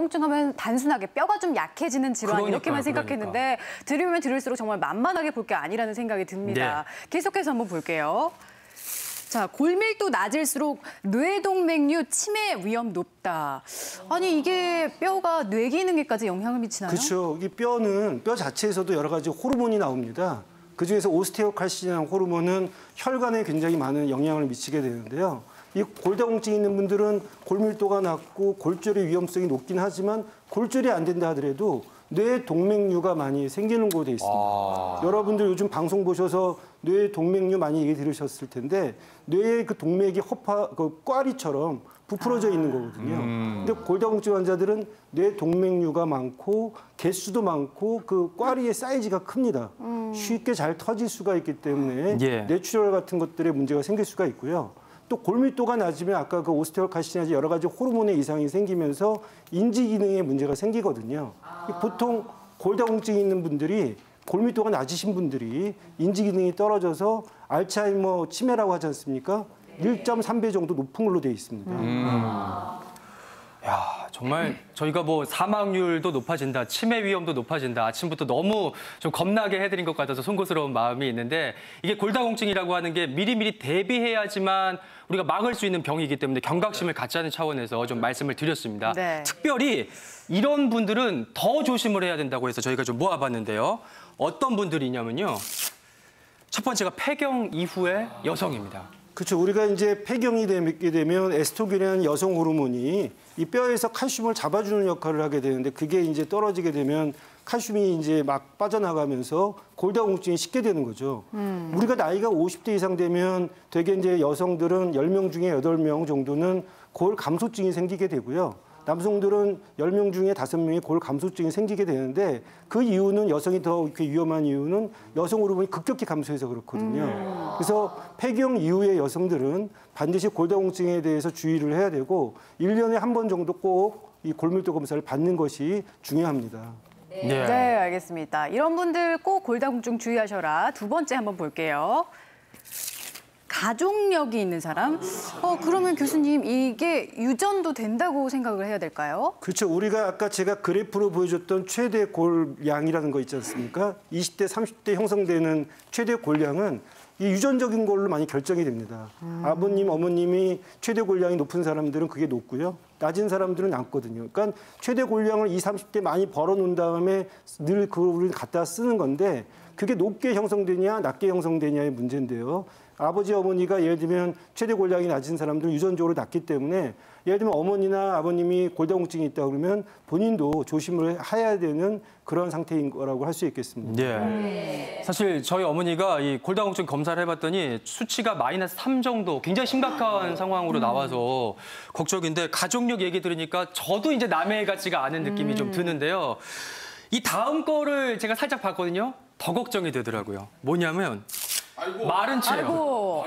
골다공증 하면 단순하게 뼈가 좀 약해지는 질환 이렇게만 생각했는데 들으면 들을수록 정말 만만하게 볼 게 아니라는 생각이 듭니다. 네. 계속해서 한번 볼게요. 자, 골밀도 낮을수록 뇌동맥류 치매 위험 높다. 아니, 이게 뼈가 뇌 기능에까지 영향을 미치나요? 그렇죠. 이 뼈는 뼈 자체에서도 여러 가지 호르몬이 나옵니다. 그중에서 오스테오칼시라는 호르몬은 혈관에 굉장히 많은 영향을 미치게 되는데요. 이 골다공증 있는 분들은 골밀도가 낮고 골절의 위험성이 높긴 하지만 골절이 안 된다 하더라도 뇌 동맥류가 많이 생기는 걸로 돼 있습니다. 여러분들 요즘 방송 보셔서 뇌 동맥류 많이 얘기 들으셨을 텐데 뇌의 그 동맥이 꽈리처럼 부풀어져 있는 거거든요. 근데 골다공증 환자들은 뇌 동맥류가 많고 개수도 많고 그 꽈리의 사이즈가 큽니다. 쉽게 잘 터질 수가 있기 때문에 뇌출혈 같은 것들에 문제가 생길 수가 있고요. 또 골밀도가 낮으면 아까 그 오스테오칼시나 여러 가지 호르몬의 이상이 생기면서 인지 기능에 문제가 생기거든요. 보통 골다공증이 있는 분들이 골밀도가 낮으신 분들이 인지 기능이 떨어져서 알츠하이머 치매라고 하지 않습니까? 1.3배 정도 높은 걸로 되어 있습니다. 야, 정말 저희가 뭐 사망률도 높아진다, 치매 위험도 높아진다. 아침부터 너무 좀 겁나게 해드린 것 같아서 송구스러운 마음이 있는데 이게 골다공증이라고 하는 게 미리미리 대비해야지만 우리가 막을 수 있는 병이기 때문에 경각심을 갖자는 차원에서 좀 말씀을 드렸습니다. 네. 특별히 이런 분들은 더 조심을 해야 된다고 해서 저희가 좀 모아봤는데요. 어떤 분들이냐면요. 첫 번째가 폐경 이후의 여성입니다. 그렇죠. 우리가 이제 폐경이 되게 되면 에스트로겐이라는 여성 호르몬이 이 뼈에서 칼슘을 잡아주는 역할을 하게 되는데 그게 이제 떨어지게 되면 칼슘이 이제 막 빠져나가면서 골다공증이 쉽게 되는 거죠. 우리가 나이가 50대 이상 되면 되게 이제 여성들은 10명 중에 8명 정도는 골 감소증이 생기게 되고요. 남성들은 10명 중에 5명이 골 감소증이 생기게 되는데 그 이유는 여성이 더 이렇게 위험한 이유는 여성 호르몬이 급격히 감소해서 그렇거든요. 그래서 폐경 이후의 여성들은 반드시 골다공증에 대해서 주의를 해야 되고 1년에 한 번 정도 꼭 이 골밀도 검사를 받는 것이 중요합니다. 네, 알겠습니다. 이런 분들 꼭 골다공증 주의하셔라. 두 번째 한번 볼게요. 가족력이 있는 사람? 그러면 교수님 이게 유전도 된다고 생각을 해야 될까요? 그렇죠. 우리가 아까 제가 그래프로 보여줬던 최대 골량이라는 거 있지 않습니까? 20대, 30대 형성되는 최대 골량은 이 유전적인 걸로 많이 결정이 됩니다. 아버님, 어머님이 최대 골량이 높은 사람들은 그게 높고요. 낮은 사람들은 낮거든요. 그러니까 최대 골량을 20, 30대 많이 벌어놓은 다음에 늘 그걸 갖다 쓰는 건데 그게 높게 형성되냐, 낮게 형성되냐의 문제인데요. 아버지, 어머니가 예를 들면 최대 골량이 낮은 사람들은 유전적으로 낮기 때문에 예를 들면 어머니나 아버님이 골다공증이 있다 그러면 본인도 조심을 해야 되는 그런 상태인 거라고 할 수 있겠습니다. 네. 사실 저희 어머니가 이 골다공증 검사를 해봤더니 수치가 -3 정도 굉장히 심각한 상황으로 나와서 걱정인데 가족력 얘기 들으니까 저도 이제 남의 같지가 않은 느낌이 좀 드는데요. 이 다음 거를 제가 살짝 봤거든요. 더 걱정이 되더라고요. 뭐냐면 마른 체형.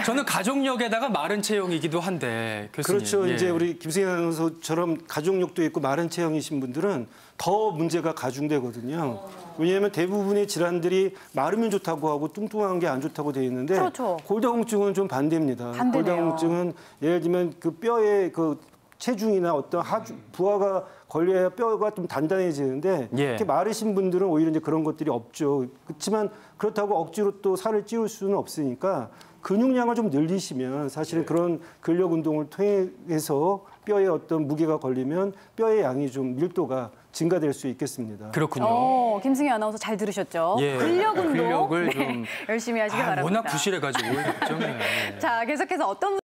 저는 가족력에다가 마른 체형이기도 한데 교수님. 그렇죠. 이제 우리 김승현 아나운서처럼 가족력도 있고 마른 체형이신 분들은 더 문제가 가중되거든요. 왜냐하면 대부분의 질환들이 마르면 좋다고 하고 뚱뚱한 게 안 좋다고 되어 있는데 골다공증은 좀 반대입니다. 골다공증은 예를 들면 그 뼈의 그 체중이나 어떤 부하가 걸려야 뼈가 좀 단단해지는데 이렇게 마르신 분들은 오히려 이제 그런 것들이 없죠. 그렇지만 그렇다고 억지로 또 살을 찌울 수는 없으니까 근육량을 좀 늘리시면 사실은 그런 근력 운동을 통해서 뼈에 어떤 무게가 걸리면 뼈의 양이 좀 밀도가 증가될 수 있겠습니다. 그렇군요. 김승희 아나운서 잘 들으셨죠? 근력 운동 근력을 좀 열심히 하시기 바랍니다. 워낙 부실해가지고 걱정해요. 자, 계속해서 어떤